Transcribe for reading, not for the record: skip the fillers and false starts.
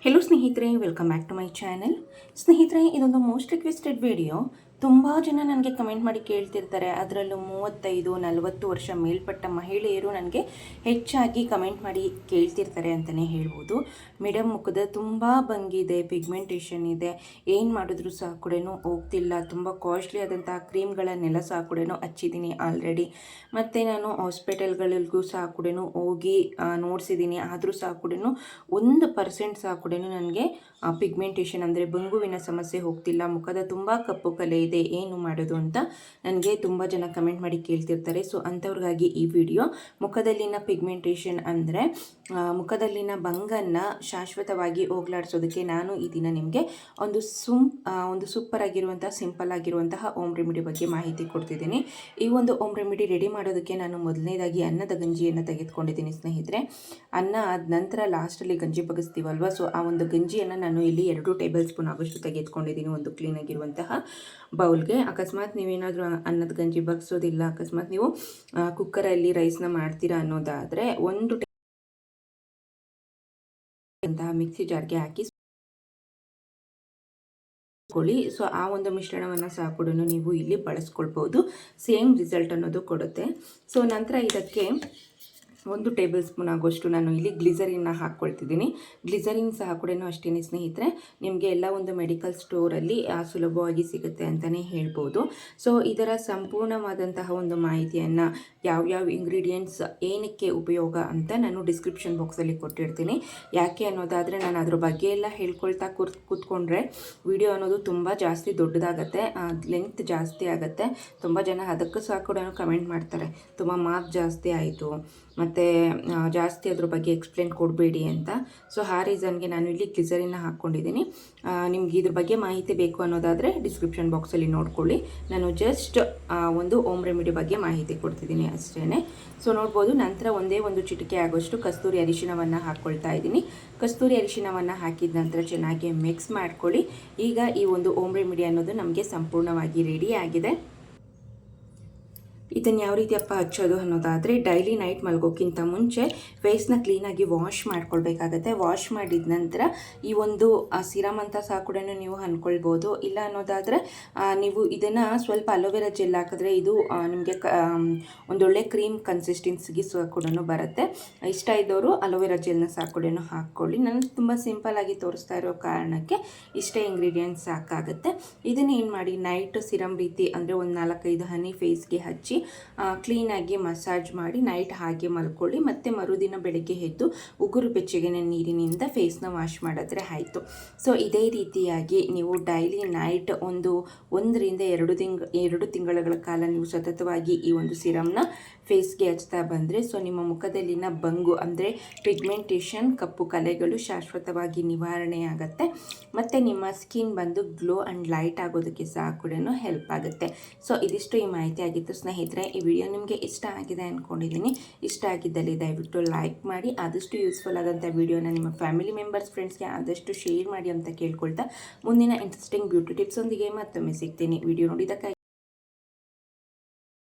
Hello ಸ್ನೇಹಿತರೆ, welcome back to my channel. ಸ್ನೇಹಿತರೆ, ಇದೊಂದು ಮೋಸ್ಟ್ ರಿಕ್ವೆಸ್ಟೆಡ್ ವಿಡಿಯೋ. ತುಂಬ ಜನ ನನಗೆ ಕಮೆಂಟ್ ಮಾಡಿ ಕೇಳ್ತಿರ್ತಾರೆ. ಅದರಲ್ಲೂ 35-40 ವರ್ಷ ಮೇಲ್ಪಟ್ಟ ಮಹಿಳೆಯರು ನನಗೆ ಹೆಚ್ಚಾಗಿ ಕಮೆಂಟ್ ಮಾಡಿ ಕೇಳ್ತಿರ್ತಾರೆ ಅಂತಲೇ ಹೇಳ್ಬೋದು. ಮೇಡಮ್, ಮುಖದ ತುಂಬ ಬಂಗಿದೆ, ಪಿಗ್ಮೆಂಟೇಷನ್ ಇದೆ, ಏನು ಮಾಡಿದ್ರು ಸಹ ಕೂಡ ಹೋಗ್ತಿಲ್ಲ, ತುಂಬ ಕಾಸ್ಟ್ಲಿ ಆದಂಥ ಕ್ರೀಮ್ಗಳನ್ನೆಲ್ಲ ಸಹ ಕೂಡ ಹಚ್ಚಿದ್ದೀನಿ ಆಲ್ರೆಡಿ. ಮತ್ತು ನಾನು ಹಾಸ್ಪಿಟಲ್ಗಳಿಗೂ ಸಹ ಕೂಡ ಹೋಗಿ ನೋಡಿಸಿದ್ದೀನಿ. ಆದರೂ ಸಹ ಕೂಡ 1% ಸಹ ಕೂಡ ನನಗೆ ಪಿಗ್ಮೆಂಟೇಷನ್ ಅಂದರೆ ಬಂಗುವಿನ ಸಮಸ್ಯೆ ಹೋಗ್ತಿಲ್ಲ, ಮುಖದ ತುಂಬ ಕಪ್ಪು ಕಲೆ ಇದೆ, ಏನು ಮಾಡೋದು ಅಂತ ನನಗೆ ತುಂಬ ಜನ ಕಮೆಂಟ್ ಮಾಡಿ ಕೇಳ್ತಿರ್ತಾರೆ. ಸೊ ಅಂಥವ್ರಿಗಾಗಿ ಈ ವಿಡಿಯೋ. ಮುಖದಲ್ಲಿನ ಪಿಗ್ಮೆಂಟೇಷನ್ ಅಂದರೆ ಮುಖದಲ್ಲಿನ ಬಂಗನ್ನು ಶಾಶ್ವತವಾಗಿ ಹೋಗ್ಲಾಡಿಸೋದಕ್ಕೆ ನಾನು ಈ ದಿನ ನಿಮಗೆ ಒಂದು ಸೂಪರ್ ಆಗಿರುವಂಥ ಸಿಂಪಲ್ ಆಗಿರುವಂತಹ ಹೋಮ್ ರೆಮಿಡಿ ಬಗ್ಗೆ ಮಾಹಿತಿ ಕೊಡ್ತಿದ್ದೀನಿ. ಈ ಒಂದು ಹೋಮ್ ರೆಮಿಡಿ ರೆಡಿ ಮಾಡೋದಕ್ಕೆ ನಾನು ಮೊದಲನೇದಾಗಿ ಅನ್ನದ ಗಂಜಿಯನ್ನು ತೆಗೆದುಕೊಂಡಿದ್ದೀನಿ ಸ್ನೇಹಿತರೆ. ಅನ್ನ ಆದ ನಂತರ ಲಾಸ್ಟಲ್ಲಿ ಗಂಜಿ ಬಗ್ಗಿಸ್ತೀವಲ್ವ, ಸೊ ಆ ಒಂದು ಗಂಜಿಯನ್ನು ನಾನು ಇಲ್ಲಿ 2 ಟೇಬಲ್ ಸ್ಪೂನ್ ಆಗೋಷ್ಟು ತೆಗೆದುಕೊಂಡಿದ್ದೀನಿ ಒಂದು ಕ್ಲೀನಾಗಿರುವಂತಹ ಬೌಲ್ಗೆ. ಅಕಸ್ಮಾತ್ ನೀವೇನಾದರೂ ಅನ್ನದ ಗಂಜಿ ಬಗ್ಸೋದಿಲ್ಲ, ಅಕಸ್ಮಾತ್ ನೀವು ಕುಕ್ಕರಲ್ಲಿ ರೈಸ್ನ ಮಾಡ್ತೀರಾ ಅನ್ನೋದಾದರೆ ಒಂದು ಮಿಕ್ಸಿ ಜಾರ್ಗೆ ಹಾಕಿ ಸೊ ಆ ಒಂದು ಮಿಶ್ರಣವನ್ನು ಸಹ ಕೂಡ ನೀವು ಇಲ್ಲಿ ಬಳಸ್ಕೊಳ್ಬೋದು. ಸೇಮ್ ರಿಸಲ್ಟ್ ಅನ್ನೋದು ಕೊಡುತ್ತೆ. ಸೊ ನಂತರ ಇದಕ್ಕೆ 1 ಟೇಬಲ್ ಸ್ಪೂನ್ ಆಗೋಷ್ಟು ನಾನು ಇಲ್ಲಿ ಗ್ಲಿಸರಿನ್ನ ಹಾಕ್ಕೊಳ್ತಿದ್ದೀನಿ. ಗ್ಲಿಸರಿನ್ ಸಹ ಕೂಡ ಅಷ್ಟೇ ಸ್ನೇಹಿತರೆ, ನಿಮಗೆ ಎಲ್ಲ ಒಂದು ಮೆಡಿಕಲ್ ಸ್ಟೋರಲ್ಲಿ ಸುಲಭವಾಗಿ ಸಿಗುತ್ತೆ ಅಂತಲೇ ಹೇಳ್ಬೋದು. ಸೊ ಇದರ ಸಂಪೂರ್ಣವಾದಂತಹ ಒಂದು ಮಾಹಿತಿಯನ್ನು, ಯಾವ್ಯಾವ ಇಂಗ್ರೀಡಿಯೆಂಟ್ಸ್ ಏನಕ್ಕೆ ಉಪಯೋಗ ಅಂತ ನಾನು ಡಿಸ್ಕ್ರಿಪ್ಷನ್ ಬಾಕ್ಸಲ್ಲಿ ಕೊಟ್ಟಿರ್ತೀನಿ. ಯಾಕೆ ಅನ್ನೋದಾದರೆ ನಾನು ಅದ್ರ ಬಗ್ಗೆ ಎಲ್ಲ ಹೇಳ್ಕೊಳ್ತಾ ಕೂತ್ಕೊಂಡ್ರೆ ವಿಡಿಯೋ ಅನ್ನೋದು ತುಂಬ ಜಾಸ್ತಿ ದೊಡ್ಡದಾಗತ್ತೆ, ಲೆಂತ್ ಜಾಸ್ತಿ ಆಗುತ್ತೆ. ತುಂಬ ಜನ ಅದಕ್ಕೂ ಸಹ ಕೂಡ ಕಮೆಂಟ್ ಮಾಡ್ತಾರೆ, ತುಂಬ ಮಾರ್ಕ್ ಜಾಸ್ತಿ ಆಯಿತು ಮತ್ತು ಜಾಸ್ತಿ ಅದ್ರ ಬಗ್ಗೆ ಎಕ್ಸ್ಪ್ಲೇನ್ ಕೊಡಬೇಡಿ ಅಂತ. ಸೊ ಆ ರೀಸನ್ಗೆ ನಾನು ಇಲ್ಲಿ ಗ್ಲಿಸರಿನ್ನ ಹಾಕ್ಕೊಂಡಿದ್ದೀನಿ. ನಿಮ್ಗೆ ಇದ್ರ ಬಗ್ಗೆ ಮಾಹಿತಿ ಬೇಕು ಅನ್ನೋದಾದರೆ ಡಿಸ್ಕ್ರಿಪ್ಷನ್ ಬಾಕ್ಸಲ್ಲಿ ನೋಡ್ಕೊಳ್ಳಿ. ನಾನು ಜಸ್ಟ್ ಒಂದು ಹೋಮ್ ರೆಮಿಡಿ ಬಗ್ಗೆ ಮಾಹಿತಿ ಕೊಡ್ತಿದ್ದೀನಿ ಅಷ್ಟೇ. ಸೊ ನೋಡ್ಬೋದು. ನಂತರ ಒಂದೇ ಒಂದು ಚಿಟಿಕೆ ಆಗೋಷ್ಟು ಕಸ್ತೂರಿ ಅರಿಶಿಣವನ್ನು ಹಾಕ್ಕೊಳ್ತಾ ಇದ್ದೀನಿ. ಕಸ್ತೂರಿ ಅರಿಶಿಣವನ್ನು ಹಾಕಿದ ನಂತರ ಚೆನ್ನಾಗಿ ಮಿಕ್ಸ್ ಮಾಡ್ಕೊಳ್ಳಿ. ಈಗ ಈ ಒಂದು ಹೋಮ್ ರೆಮಿಡಿ ಅನ್ನೋದು ನಮಗೆ ಸಂಪೂರ್ಣವಾಗಿ ರೆಡಿ ಆಗಿದೆ. ಇದನ್ನು ಯಾವ ರೀತಿಯಪ್ಪ ಹಚ್ಚೋದು ಅನ್ನೋದಾದರೆ, ಡೈಲಿ ನೈಟ್ ಮಲ್ಗೋಕ್ಕಿಂತ ಮುಂಚೆ ಫೇಸ್ನ ಕ್ಲೀನಾಗಿ ವಾಶ್ ಮಾಡ್ಕೊಳ್ಬೇಕಾಗತ್ತೆ. ವಾಶ್ ಮಾಡಿದ ನಂತರ ಈ ಒಂದು ಸಿರಮ್ ಅಂತ ಸಹ ಕೂಡ ನೀವು ಅಂದ್ಕೊಳ್ಬೋದು. ಇಲ್ಲ ಅನ್ನೋದಾದರೆ ನೀವು ಇದನ್ನು ಸ್ವಲ್ಪ ಅಲೋವೆರಾ ಜೆಲ್ ಹಾಕಿದ್ರೆ ಇದು ನಿಮಗೆ ಒಂದೊಳ್ಳೆ ಕ್ರೀಮ್ ಕನ್ಸಿಸ್ಟೆನ್ಸಿಗೆ ಸಹ ಕೂಡ ಬರುತ್ತೆ. ಇಷ್ಟ ಇದ್ದವರು ಅಲೋವೆರಾ ಜೆಲ್ನ ಸಹ ಕೂಡ ಹಾಕ್ಕೊಳ್ಳಿ. ನಾನು ತುಂಬ ಸಿಂಪಲ್ಲಾಗಿ ತೋರಿಸ್ತಾ ಇರೋ ಕಾರಣಕ್ಕೆ ಇಷ್ಟೇ ಇಂಗ್ರೀಡಿಯೆಂಟ್ಸ್ ಸಾಕಾಗುತ್ತೆ. ಇದನ್ನು ಏನು ಮಾಡಿ, ನೈಟ್ ಸಿರಮ್ ರೀತಿ ಅಂದರೆ ಒಂದು 4-5 ಹನಿ ಫೇಸ್ಗೆ ಹಚ್ಚಿ ಕ್ಲೀನಾಗಿ ಮಸಾಜ್ ಮಾಡಿ ನೈಟ್ ಹಾಗೆ ಮಲ್ಕೊಳ್ಳಿ. ಮತ್ತು ಮರುದಿನ ಬೆಳಗ್ಗೆ ಎದ್ದು ಉಗುರು ಬೆಚ್ಚಗಿನ ನೀರಿನಿಂದ ಫೇಸ್ನ ವಾಶ್ ಮಾಡಿದ್ರೆ ಆಯಿತು. ಸೊ ಇದೇ ರೀತಿಯಾಗಿ ನೀವು ಡೈಲಿ ನೈಟ್ 1ರಿಂದ 2 ತಿಂಗಳ ಕಾಲ ನೀವು ಸತತವಾಗಿ ಈ ಒಂದು ಸಿರಮ್ನ ಫೇಸ್ಗೆ ಹಚ್ತಾ ಬಂದರೆ, ಸೊ ನಿಮ್ಮ ಮುಖದಲ್ಲಿನ ಬಂಗು ಅಂದರೆ ಪಿಗ್ಮೆಂಟೇಷನ್, ಕಪ್ಪು ಕಲೆಗಳು ಶಾಶ್ವತವಾಗಿ ನಿವಾರಣೆ ಆಗುತ್ತೆ. ಮತ್ತು ನಿಮ್ಮ ಸ್ಕಿನ್ ಬಂದು ಗ್ಲೋ ಆ್ಯಂಡ್ ಲೈಟ್ ಆಗೋದಕ್ಕೆ ಸಹ ಕೂಡ ಹೆಲ್ಪ್ ಆಗುತ್ತೆ. ಸೊ ಇದಿಷ್ಟು ಈ ಮಾಹಿತಿ ಆಗಿತ್ತು ಸ್ನೇಹಿತರೆ. ಈ ವಿಡಿಯೋ ನಿಮಗೆ ಇಷ್ಟ ಆಗಿದೆ ಅಂದ್ಕೊಂಡಿದ್ದೀನಿ. ಇಷ್ಟ ಆಗಿದ್ದಲ್ಲಿ ದಯವಿಟ್ಟು ಲೈಕ್ ಮಾಡಿ, ಆದಷ್ಟು ಯೂಸ್ಫುಲ್ ಆದಂಥ ವಿಡಿಯೋನ ನಿಮ್ಮ ಫ್ಯಾಮಿಲಿ ಮೆಂಬರ್ಸ್, ಫ್ರೆಂಡ್ಸ್ಗೆ ಆದಷ್ಟು ಶೇರ್ ಮಾಡಿ ಅಂತ ಕೇಳ್ಕೊಳ್ತಾ ಮುಂದಿನ ಇಂಟ್ರೆಸ್ಟಿಂಗ್ ಬ್ಯೂಟಿ ಟಿಪ್ಸ್ ಒಂದಿಗೆ ಮತ್ತೊಮ್ಮೆ ಸಿಗ್ತೀನಿ. ವಿಡಿಯೋ ನೋಡಿದ್ದಕ್ಕಾಗಿ